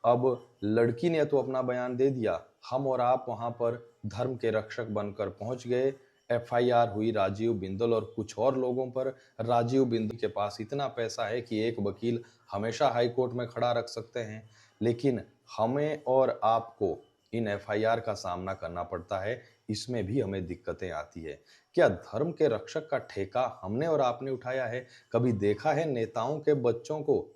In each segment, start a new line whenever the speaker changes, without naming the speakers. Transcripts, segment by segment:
अब लड़की ने तो अपना बयान दे दिया, हम और आप वहां पर धर्म के रक्षक बनकर पहुंच गए। एफआईआर हुई राजीव बिंदल और कुछ और लोगों पर। राजीव बिंदल के पास इतना पैसा है कि एक वकील हमेशा हाई कोर्ट में खड़ा रख सकते हैं, लेकिन हमें और आपको इन एफआईआर का सामना करना पड़ता है। इसमें भी हमें दिक्कतें आती है। क्या धर्म के रक्षक का ठेका हमने और आपने उठाया है? कभी देखा है नेताओं के बच्चों को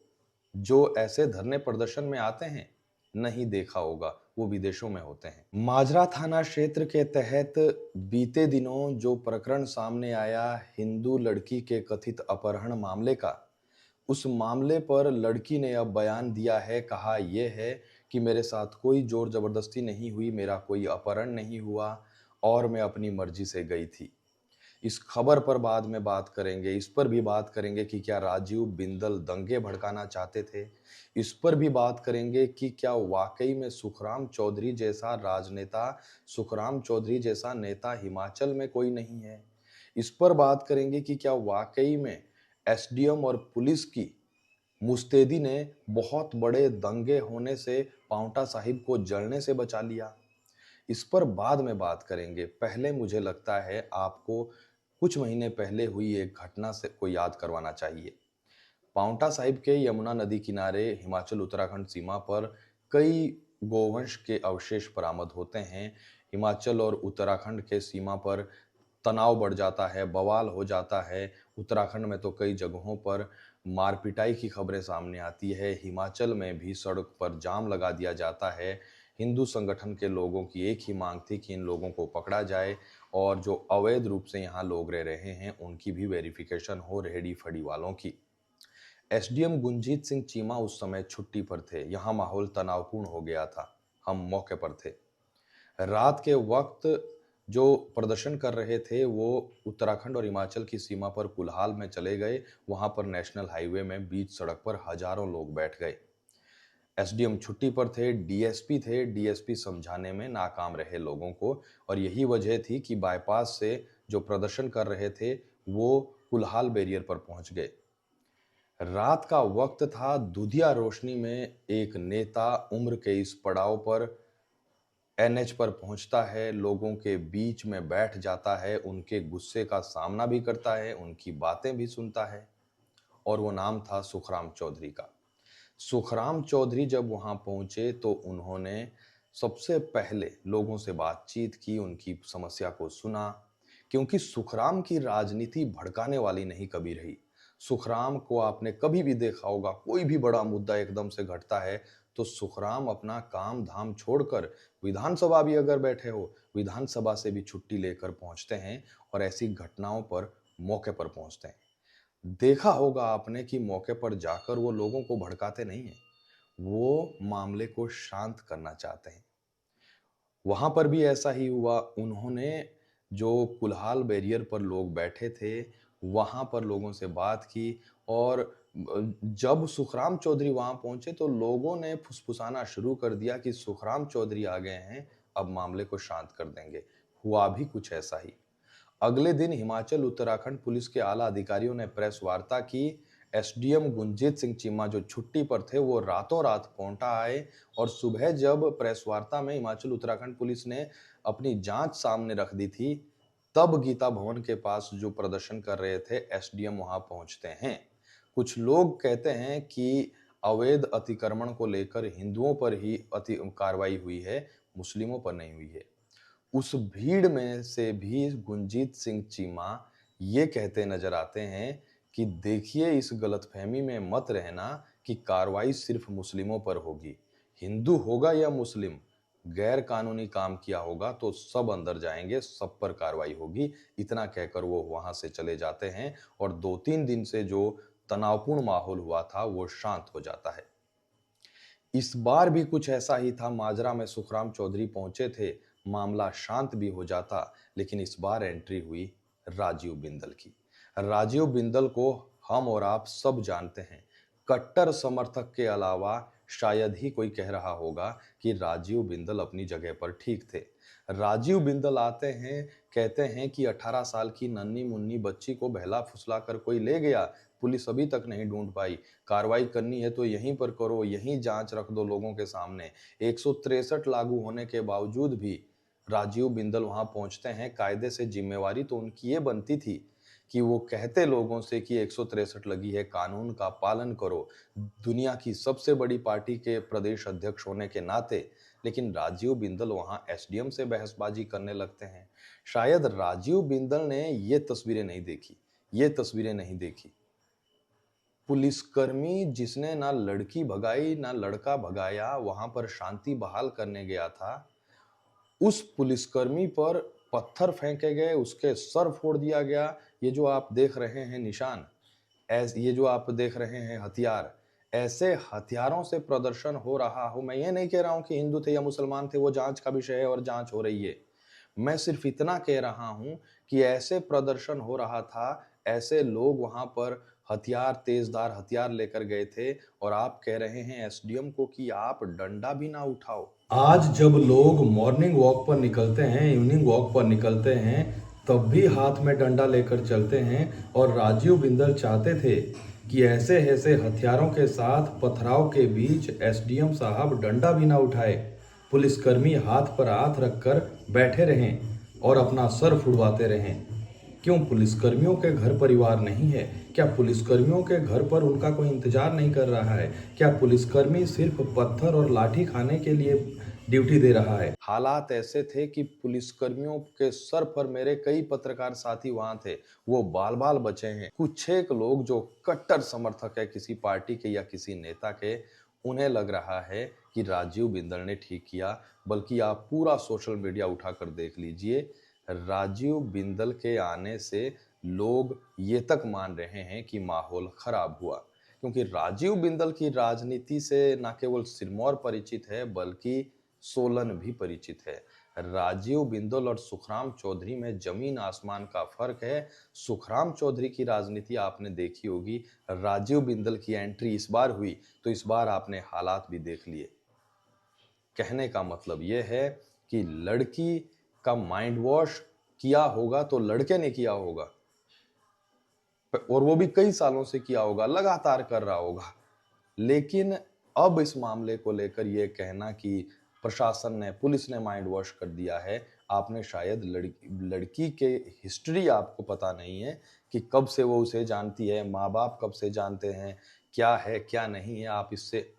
जो ऐसे धरने प्रदर्शन में आते हैं? नहीं देखा होगा, वो विदेशों में होते हैं। माजरा थाना क्षेत्र के तहत बीते दिनों जो प्रकरण सामने आया हिंदू लड़की के कथित अपहरण मामले का, उस मामले पर लड़की ने अब बयान दिया है। कहा यह है कि मेरे साथ कोई जोर जबरदस्ती नहीं हुई, मेरा कोई अपहरण नहीं हुआ और मैं अपनी मर्जी से गई थी। इस खबर पर बाद में बात करेंगे। इस पर भी बात करेंगे कि क्या राजीव बिंदल दंगे भड़काना चाहते थे। इस पर भी बात करेंगे कि क्या वाकई में सुखराम चौधरी जैसा राजनेता, सुखराम चौधरी जैसा नेता हिमाचल में कोई नहीं है। इस पर बात करेंगे कि क्या वाकई में एसडीएम और पुलिस की मुस्तैदी ने बहुत बड़े दंगे होने से पांवटा साहिब को जलने से बचा लिया। इस पर बाद में बात करेंगे। पहले मुझे लगता है आपको कुछ महीने पहले हुई एक घटना से को याद करवाना चाहिए। पांवटा साहिब के यमुना नदी किनारे हिमाचल उत्तराखंड सीमा पर कई गोवंश के अवशेष बरामद होते हैं। हिमाचल और उत्तराखंड के सीमा पर तनाव बढ़ जाता है, बवाल हो जाता है। उत्तराखंड में तो कई जगहों पर मार-पिटाई की खबरें सामने आती है। हिमाचल में भी सड़क पर जाम लगा दिया जाता है। हिंदू संगठन के लोगों की एक ही मांग थी कि इन लोगों को पकड़ा जाए और जो अवैध रूप से यहाँ लोग रह रहे हैं, उनकी भी वेरिफिकेशन हो, रेहड़ी-फड़ी वालों की। एसडीएम गुंजीत सिंह चीमा उस समय छुट्टी पर थे। यहाँ माहौल तनावपूर्ण हो गया था। हम मौके पर थे। रात के वक्त जो प्रदर्शन कर रहे थे वो उत्तराखंड और हिमाचल की सीमा पर कुल्हाल में चले गए। वहां पर नेशनल हाईवे में बीच सड़क पर हजारों लोग बैठ गए। एसडीएम छुट्टी पर थे, डीएसपी थे। डीएसपी समझाने में नाकाम रहे लोगों को और यही वजह थी कि बाईपास से जो प्रदर्शन कर रहे थे वो कुल्हाल बैरियर पर पहुंच गए। रात का वक्त था। दुधिया रोशनी में एक नेता उम्र के इस पड़ाव पर एनएच पर पहुंचता है, लोगों के बीच में बैठ जाता है, उनके गुस्से का सामना भी करता है, उनकी बातें भी सुनता है और वो नाम था सुखराम चौधरी का। सुखराम चौधरी जब वहां पहुंचे तो उन्होंने सबसे पहले लोगों से बातचीत की, उनकी समस्या को सुना, क्योंकि सुखराम की राजनीति भड़काने वाली नहीं कभी रही। सुखराम को आपने कभी भी देखा होगा, कोई भी बड़ा मुद्दा एकदम से घटता है तो सुखराम अपना काम धाम छोड़कर, विधानसभा भी अगर बैठे हो, विधानसभा से भी छुट्टी लेकर पहुंचते हैं और ऐसी घटनाओं पर मौके पर पहुंचते हैं। देखा होगा आपने कि मौके पर जाकर वो लोगों को भड़काते नहीं हैं, वो मामले को शांत करना चाहते हैं। वहां पर भी ऐसा ही हुआ। उन्होंने जो कुल्हाल बैरियर पर लोग बैठे थे, वहां पर लोगों से बात की और जब सुखराम चौधरी वहां पहुंचे तो लोगों ने फुसफुसाना शुरू कर दिया कि सुखराम चौधरी आ गए हैं, अब मामले को शांत कर देंगे। हुआ भी कुछ ऐसा ही। अगले दिन हिमाचल उत्तराखंड पुलिस के आला अधिकारियों ने प्रेस वार्ता की। एसडीएम गुंजीत सिंह चीमा जो छुट्टी पर थे वो रातों रात पौंटा आए और सुबह जब प्रेस वार्ता में हिमाचल उत्तराखंड पुलिस ने अपनी जांच सामने रख दी थी, तब गीता भवन के पास जो प्रदर्शन कर रहे थे एसडीएम वहां पहुंचते हैं। कुछ लोग कहते हैं कि अवैध अतिक्रमण को लेकर हिंदुओं पर ही अति कार्रवाई हुई है, मुस्लिमों पर नहीं हुई है। उस भीड़ में से भी गुंजीत सिंह चीमा ये कहते नजर आते हैं कि देखिए इस गलतफहमी में मत रहना कि कार्रवाई सिर्फ मुस्लिमों पर होगी। हिंदू होगा या मुस्लिम, गैर कानूनी काम किया होगा तो सब अंदर जाएंगे, सब पर कार्रवाई होगी। इतना कहकर वो वहां से चले जाते हैं और 2-3 दिन से जो तनावपूर्ण माहौल हुआ था वो शांत हो जाता है। इस बार भी कुछ ऐसा ही था। माजरा में सुखराम चौधरी पहुंचे थे, मामला शांत भी हो जाता, लेकिन इस बार एंट्री हुई राजीव बिंदल की। राजीव बिंदल को हम और आप सब जानते हैं। कट्टर समर्थक के अलावा शायद ही कोई कह रहा होगा कि राजीव बिंदल अपनी जगह पर ठीक थे। राजीव बिंदल आते हैं, कहते हैं कि 18 साल की नन्ही मुन्नी बच्ची को बहला फुसला कर कोई ले गया, पुलिस अभी तक नहीं ढूंढ पाई, कार्रवाई करनी है तो यहीं पर करो, यहीं जांच रख दो लोगों के सामने। 163 लागू होने के बावजूद भी राजीव बिंदल वहां पहुंचते हैं। कायदे से जिम्मेवारी तो उनकी ये बनती थी कि वो कहते लोगों से कि 163 लगी है, कानून का पालन करो, दुनिया की सबसे बड़ी पार्टी के प्रदेश अध्यक्ष होने के नाते। लेकिन राजीव बिंदल वहां एसडीएम से बहसबाजी करने लगते हैं। शायद राजीव बिंदल ने ये तस्वीरें नहीं देखी। पुलिसकर्मी जिसने ना लड़की भगाई ना लड़का भगाया, वहां पर शांति बहाल करने गया था, उस पुलिसकर्मी पर पत्थर फेंके गए, उसके सर फोड़ दिया गया। ये जो आप देख रहे हैं निशान, ये जो आप देख रहे हैं हथियार, ऐसे हथियारों से प्रदर्शन हो रहा हो। मैं ये नहीं कह रहा हूं कि हिंदू थे या मुसलमान थे, वो जांच का विषय है और जांच हो रही है। मैं सिर्फ इतना कह रहा हूं कि ऐसे प्रदर्शन हो रहा था, ऐसे लोग वहां पर हथियार, तेजधार हथियार लेकर गए थे, और आप कह रहे हैं एसडीएम को कि आप डंडा भी ना उठाओ। आज जब लोग मॉर्निंग वॉक पर निकलते हैं, इवनिंग वॉक पर निकलते हैं, तब भी हाथ में डंडा लेकर चलते हैं। और राजीव बिंदल चाहते थे कि ऐसे ऐसे हथियारों के साथ पथराव के बीच एसडीएम साहब डंडा भी ना उठाए, पुलिसकर्मी हाथ पर हाथ रखकर बैठे रहें और अपना सर फुड़वाते रहें। क्यों पुलिसकर्मियों के घर परिवार नहीं है? क्या पुलिसकर्मियों के घर पर उनका कोई इंतजार नहीं कर रहा है? क्या पुलिसकर्मी सिर्फ पत्थर और लाठी खाने के लिए ड्यूटी दे रहा है? हालात ऐसे थे कि पुलिसकर्मियों के सर पर मेरे कई पत्रकार साथी वहां थे, वो बाल बाल बचे हैं। कुछ एक लोग जो कट्टर समर्थक है किसी पार्टी के या किसी नेता के, उन्हें लग रहा है कि राजीव बिंदल ने ठीक किया। बल्कि आप पूरा सोशल मीडिया उठाकर देख लीजिए, राजीव बिंदल के आने से लोग ये तक मान रहे हैं कि माहौल खराब हुआ। क्योंकि राजीव बिंदल की राजनीति से न केवल सिरमौर परिचित है, बल्कि सोलन भी परिचित है। राजीव बिंदल और सुखराम चौधरी में जमीन आसमान का फर्क है। सुखराम चौधरी की राजनीति आपने देखी होगी, राजीव बिंदल की एंट्री इस बार हुई तो इस बार आपने हालात भी देख लिए। कहने का मतलब यह है कि लड़की का माइंड वॉश किया होगा तो लड़के ने किया होगा, और वो भी कई सालों से किया होगा, लगातार कर रहा होगा। लेकिन अब इस मामले को लेकर यह कहना कि प्रशासन ने, पुलिस ने माइंड वॉश कर दिया है, आपने शायद लड़की के हिस्ट्री आपको पता नहीं है कि कब से वो उसे जानती है, माँ बाप कब से जानते हैं, क्या है क्या नहीं है, आप इससे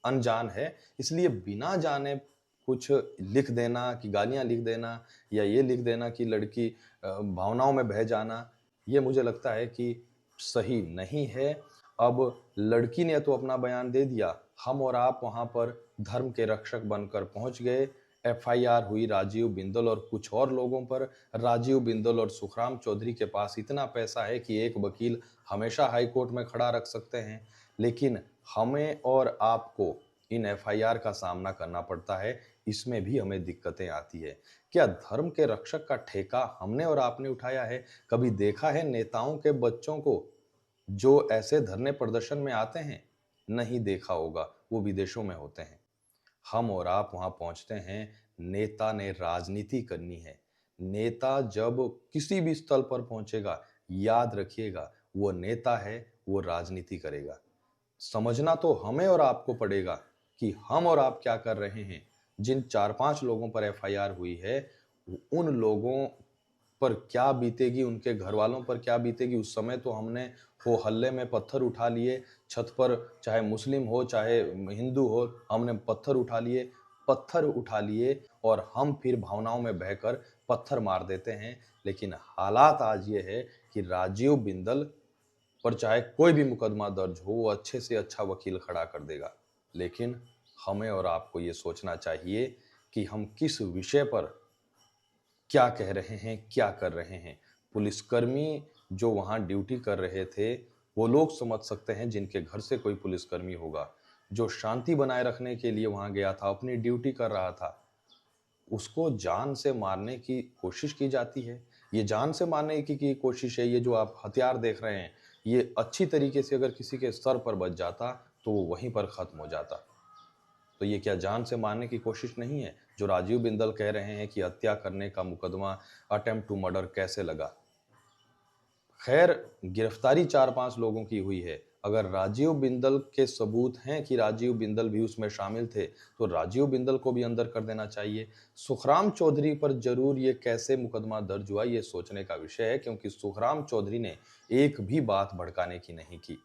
अनजान है। इसलिए बिना जाने कुछ लिख देना कि गालियां लिख देना, या ये लिख देना कि लड़की भावनाओं में बह जाना, ये मुझे लगता है कि सही नहीं है। अब लड़की ने तो अपना बयान दे दिया, हम और आप वहां पर धर्म के रक्षक बनकर पहुंच गए। एफआईआर हुई राजीव बिंदल और कुछ और लोगों पर। राजीव बिंदल और सुखराम चौधरी के पास इतना पैसा है कि एक वकील हमेशा हाई कोर्ट में खड़ा रख सकते हैं। लेकिन हमें और आपको इन एफआईआर का सामना करना पड़ता है, इसमें भी हमें दिक्कतें आती है। क्या धर्म के रक्षक का ठेका हमने और आपने उठाया है? कभी देखा है नेताओं के बच्चों को जो ऐसे धरने प्रदर्शन में आते हैं? नहीं देखा होगा, वो विदेशों में होते हैं। हम और आप वहां पहुंचते हैं, नेता ने राजनीति करनी है। नेता जब किसी भी स्थल पर पहुंचेगा, याद रखिएगा, वो नेता है, वो राजनीति करेगा। समझना तो हमें और आपको पड़ेगा कि हम और आप क्या कर रहे हैं। जिन 4-5 लोगों पर एफआईआर हुई है, उन लोगों पर क्या बीतेगी, उनके घर वालों पर क्या बीतेगी। उस समय तो हमने हो हल्ले में पत्थर उठा लिए, छत पर चाहे मुस्लिम हो चाहे हिंदू हो, हमने पत्थर उठा लिए और हम फिर भावनाओं में बहकर पत्थर मार देते हैं। लेकिन हालात आज ये है कि राजीव बिंदल पर चाहे कोई भी मुकदमा दर्ज हो, वो अच्छे से अच्छा वकील खड़ा कर देगा। लेकिन हमें और आपको ये सोचना चाहिए कि हम किस विषय पर क्या कह रहे हैं, क्या कर रहे हैं। पुलिसकर्मी जो वहां ड्यूटी कर रहे थे, वो लोग समझ सकते हैं जिनके घर से कोई पुलिसकर्मी होगा। जो शांति बनाए रखने के लिए वहां गया था, अपनी ड्यूटी कर रहा था, उसको जान से मारने की कोशिश की जाती है। ये जान से मारने की कोशिश है। ये जो आप हथियार देख रहे हैं, ये अच्छी तरीके से अगर किसी के सर पर बच जाता तो वो वहीं पर खत्म हो जाता। तो ये क्या जान से मारने की कोशिश नहीं है जो राजीव बिंदल कह रहे हैं कि हत्या करने का मुकदमा अटेम्प्ट टू मर्डर कैसे लगा? खैर, गिरफ्तारी 4-5 लोगों की हुई है। अगर राजीव बिंदल के सबूत हैं कि राजीव बिंदल भी उसमें शामिल थे, तो राजीव बिंदल को भी अंदर कर देना चाहिए। सुखराम चौधरी पर ज़रूर ये कैसे मुकदमा दर्ज हुआ, ये सोचने का विषय है, क्योंकि सुखराम चौधरी ने एक भी बात भड़काने की नहीं की।